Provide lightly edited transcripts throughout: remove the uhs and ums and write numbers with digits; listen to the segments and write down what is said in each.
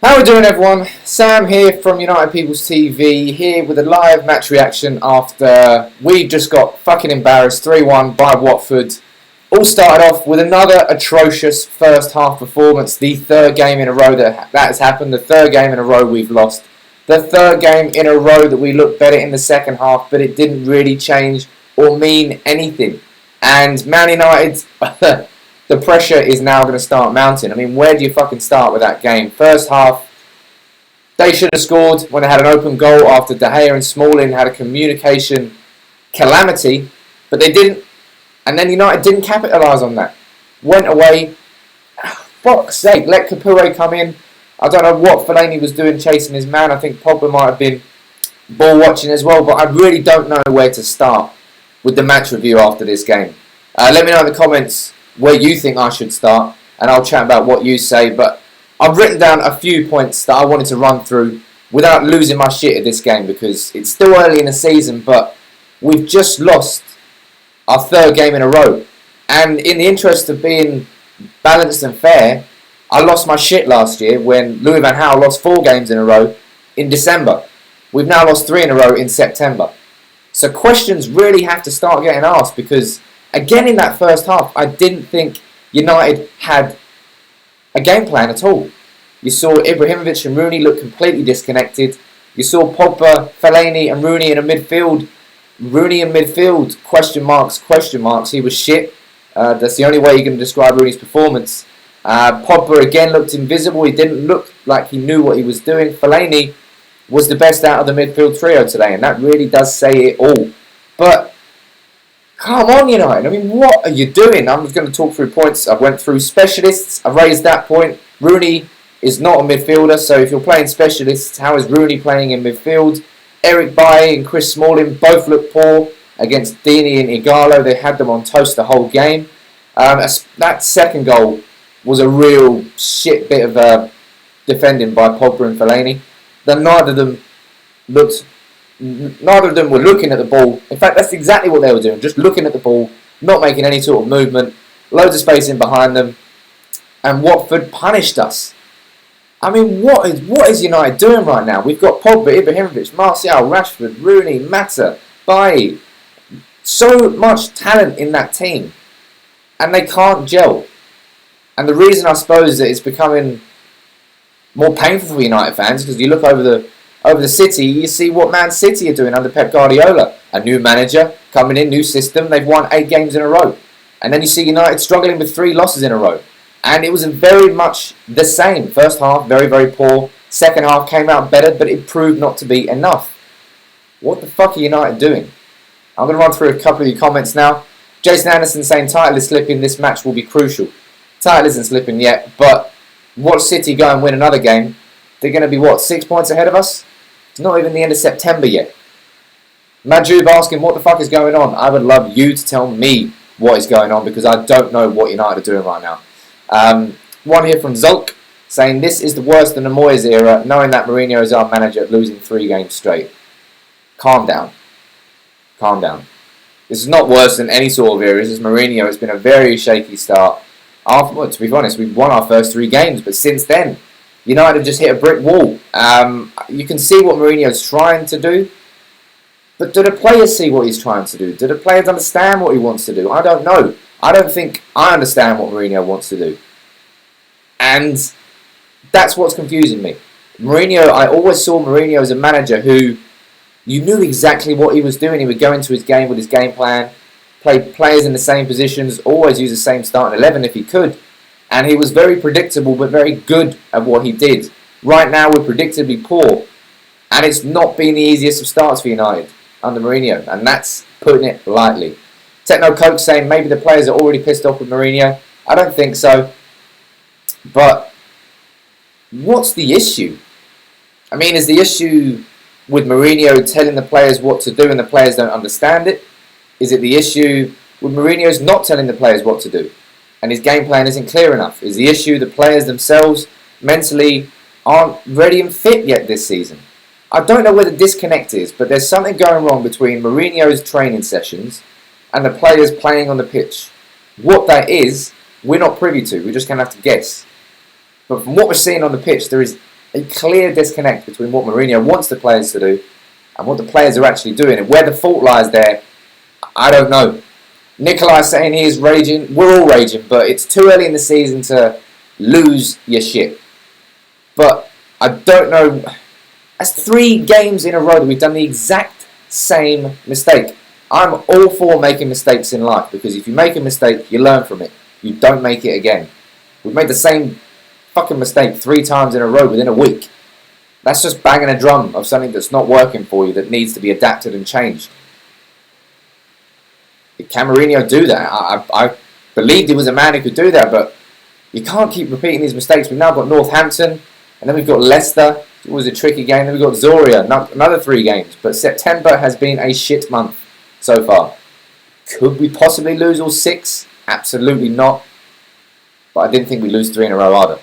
How are we doing, everyone? Sam here from United People's TV, here with a live match reaction after we just got fucking embarrassed 3-1 by Watford. All started off with another atrocious first half performance, the third game in a row that has happened, the third game in a row we've lost, the third game in a row that we looked better in the second half, but it didn't really change or mean anything. And Man United, the pressure is now going to start mounting. I mean, where do you fucking start with that game? First half, they should have scored when they had an open goal after De Gea and Smalling had a communication calamity, but they didn't. And then United didn't capitalise on that. Went away. Fuck's sake, let Capoue come in. I don't know what Fellaini was doing chasing his man. I think Pogba might have been ball watching as well, but I really don't know where to start with the match review after this game. Let me know in the comments where you think I should start, and I'll chat about what you say. But I've written down a few points that I wanted to run through without losing my shit at this game, because it's still early in the season, but we've just lost our third game in a row. And in the interest of being balanced and fair, I lost my shit last year when Louis van Gaal lost 4 games in a row in December. We've now lost 3 in a row in September. So questions really have to start getting asked, because again in that first half, I didn't think United had a game plan at all. You saw Ibrahimovic and Rooney look completely disconnected. You saw Pogba, Fellaini and Rooney in a midfield. Rooney in midfield, question marks. He was shit. That's the only way you can describe Rooney's performance. Pogba again looked invisible. He didn't look like he knew what he was doing. Fellaini was the best out of the midfield trio today, and that really does say it all. But come on, United. I mean, what are you doing? I'm just going to talk through points. I went through specialists. I raised that point. Rooney is not a midfielder, so if you're playing specialists, how is Rooney playing in midfield? Eric Bailly and Chris Smalling both looked poor against Deeney and Igalo. They had them on toast the whole game. That second goal was a real shit bit of defending by Pogba and Fellaini. Neither of them were looking at the ball. In fact, that's exactly what they were doing, just looking at the ball, not making any sort of movement, loads of space in behind them, and Watford punished us. I mean, what is United doing right now? We've got Pogba, Ibrahimovic, Martial, Rashford, Rooney, Mata, Bailly. So much talent in that team, and they can't gel. And the reason, I suppose, that it's becoming more painful for United fans, because you look over the City, you see what Man City are doing under Pep Guardiola. A new manager coming in, new system. They've won 8 games in a row, and then you see United struggling with 3 losses in a row. And it was very much the same. First half, very, very poor. Second half came out better, but it proved not to be enough. What the fuck are United doing? I'm going to run through a couple of your comments now. Jason Anderson saying title is slipping. This match will be crucial. Title isn't slipping yet, but watch City go and win another game. They're going to be, what, 6 points ahead of us? It's not even the end of September yet. Majub asking what the fuck is going on. I would love you to tell me what is going on, because I don't know what United are doing right now. One here from Zulk saying this is the worst in the Moyes era, knowing that Mourinho is our manager, losing 3 games straight. Calm down. Calm down. This is not worse than any sort of era. This is Mourinho. It's been a very shaky start. Well, to be honest, we've won our first 3 games, but since then, United have just hit a brick wall. You can see what Mourinho's trying to do, but do the players see what he's trying to do? Do the players understand what he wants to do? I don't know. I don't think I understand what Mourinho wants to do. And that's what's confusing me. Mourinho, I always saw Mourinho as a manager who you knew exactly what he was doing. He would go into his game with his game plan, play players in the same positions, always use the same starting 11 if he could. And he was very predictable but very good at what he did. Right now we're predictably poor. And it's not been the easiest of starts for United under Mourinho. And that's putting it lightly. Techno Coke saying maybe the players are already pissed off with Mourinho. I don't think so. But what's the issue? I mean, is the issue with Mourinho telling the players what to do and the players don't understand it? Is it the issue with Mourinho's not telling the players what to do and his game plan isn't clear enough? Is the issue the players themselves mentally aren't ready and fit yet this season? I don't know where the disconnect is, but there's something going wrong between Mourinho's training sessions and the players playing on the pitch. What that is, we're not privy to. We're just going to have to guess. But from what we're seeing on the pitch, there is a clear disconnect between what Mourinho wants the players to do and what the players are actually doing. And where the fault lies there, I don't know. Nikolai saying he is raging. We're all raging, but it's too early in the season to lose your shit. But I don't know. That's 3 games in a row that we've done the exact same mistake. I'm all for making mistakes in life, because if you make a mistake, you learn from it. You don't make it again. We've made the same fucking mistake 3 times in a row within a week. That's just banging a drum of something that's not working for you, that needs to be adapted and changed. Can Mourinho do that? I believed he was a man who could do that, but you can't keep repeating these mistakes. We've now got Northampton, and then we've got Leicester. It was a tricky game. Then we've got Zoria, another 3 games. But September has been a shit month so far. Could we possibly lose all 6? Absolutely not. But I didn't think we'd lose 3 in a row either.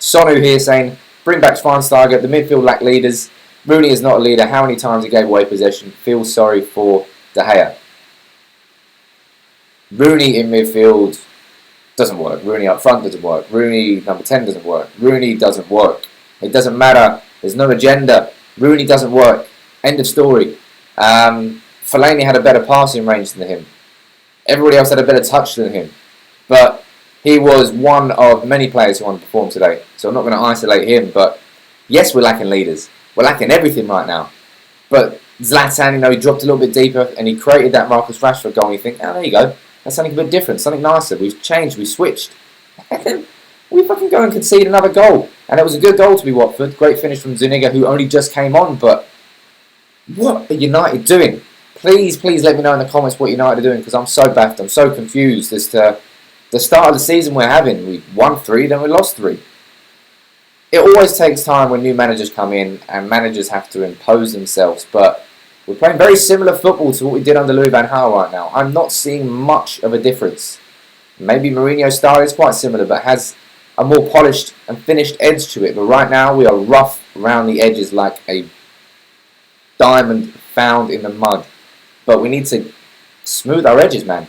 Sonu here saying, bring back Schweinsteiger. The midfield lack leaders. Rooney is not a leader. How many times he gave away possession? Feel sorry for De Gea. Rooney in midfield doesn't work. Rooney up front doesn't work. Rooney number 10 doesn't work. Rooney doesn't work. It doesn't matter. There's no agenda. Rooney doesn't work. End of story. Fellaini had a better passing range than him. Everybody else had a better touch than him. But he was one of many players who underperformed today. So I'm not going to isolate him. But yes, we're lacking leaders. We're lacking everything right now. But Zlatan, he dropped a little bit deeper and he created that Marcus Rashford goal. And you think, oh, there you go. That's something a bit different, something nicer. We've changed, we switched. And then we fucking go and concede another goal. And it was a good goal to be Watford. Great finish from Zuniga, who only just came on. But what are United doing? Please let me know in the comments what United are doing, because I'm so baffled. I'm so confused as to the start of the season we're having. We won 3, then we lost 3. It always takes time when new managers come in and managers have to impose themselves. But we're playing very similar football to what we did under Louis van Gaal right now. I'm not seeing much of a difference. Maybe Mourinho's style is quite similar, but has a more polished and finished edge to it. But right now, we are rough around the edges like a diamond found in the mud. But we need to smooth our edges, man.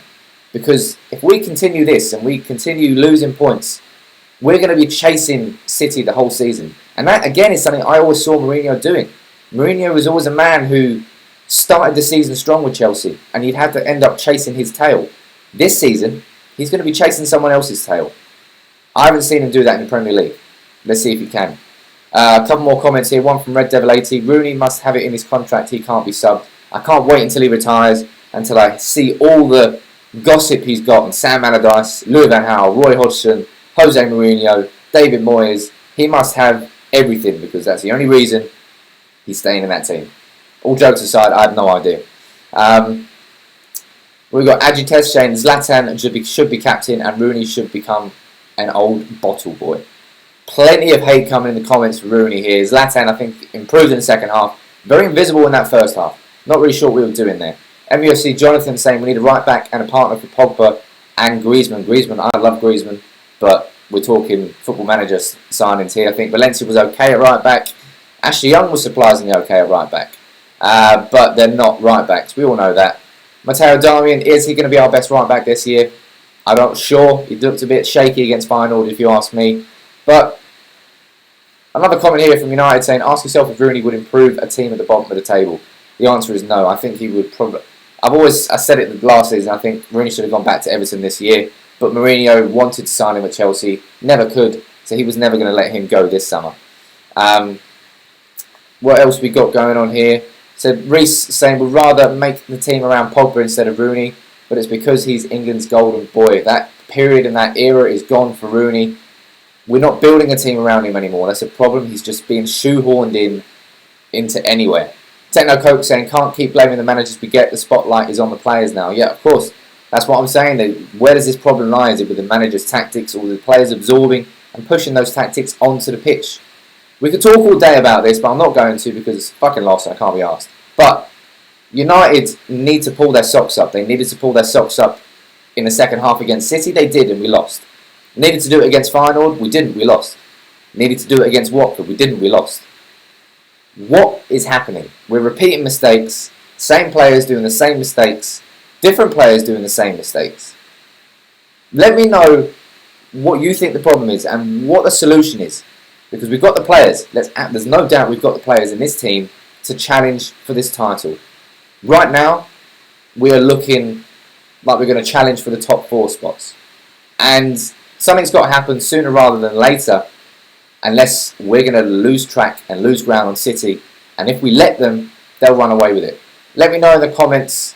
Because if we continue this and we continue losing points, we're going to be chasing City the whole season. And that, again, is something I always saw Mourinho doing. Mourinho was always a man who started the season strong with Chelsea, and he'd have to end up chasing his tail. This season, he's going to be chasing someone else's tail. I haven't seen him do that in the Premier League. Let's see if he can. A couple more comments here. One from Red Devil 80. Rooney must have it in his contract. He can't be subbed. I can't wait until he retires, until I see all the gossip he's got on Sam Allardyce, Louis van Gaal, Roy Hodgson, Jose Mourinho, David Moyes. He must have everything, because that's the only reason he's staying in that team. All jokes aside, I have no idea. We've got Agites saying Zlatan should be captain and Rooney should become an old bottle boy. Plenty of hate coming in the comments for Rooney here. Zlatan, I think, improved in the second half. Very invisible in that first half. Not really sure what we were doing there. MUFC Jonathan saying we need a right back and a partner for Pogba and Griezmann. I love Griezmann, but we're talking football manager signings here. I think Valencia was okay at right back. Ashley Young was surprisingly okay at right back. But they're not right backs. We all know that. Matteo Darmian, is he going to be our best right back this year? I'm not sure. He looked a bit shaky against Feyenoord, if you ask me. But another comment here from United saying, ask yourself if Rooney would improve a team at the bottom of the table. The answer is no. I think he would probably... I said it last season, I think Rooney should have gone back to Everton this year. But Mourinho wanted to sign him at Chelsea. Never could. So he was never going to let him go this summer. What else we got going on here? So Reece saying we'd rather make the team around Pogba instead of Rooney, but it's because he's England's golden boy. That period and that era is gone for Rooney. We're not building a team around him anymore. That's a problem. He's just being shoehorned into anywhere. Techno Coke saying can't keep blaming the managers we get. The spotlight is on the players now. Yeah, of course. That's what I'm saying. Where does this problem lie? Is it with the manager's tactics or with the players absorbing and pushing those tactics onto the pitch? We could talk all day about this, but I'm not going to because it's fucking lost and I can't be asked. But United need to pull their socks up. They needed to pull their socks up in the second half against City. They did, and we lost. Needed to do it against Feyenoord. We didn't. We lost. Needed to do it against Watford. We didn't. We lost. What is happening? We're repeating mistakes. Same players doing the same mistakes. Different players doing the same mistakes. Let me know what you think the problem is and what the solution is. because we've got the players. There's no doubt we've got the players in this team to challenge for this title. Right now, we are looking like we're going to challenge for the top 4 spots. And something's got to happen sooner rather than later, unless we're going to lose track and lose ground on City. And if we let them, they'll run away with it. Let me know in the comments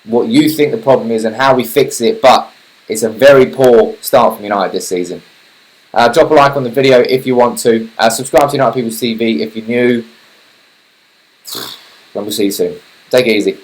what you think the problem is and how we fix it, but it's a very poor start from United this season. Drop a like on the video if you want to. Subscribe to United People's TV if you're new. And we'll see you soon. Take it easy.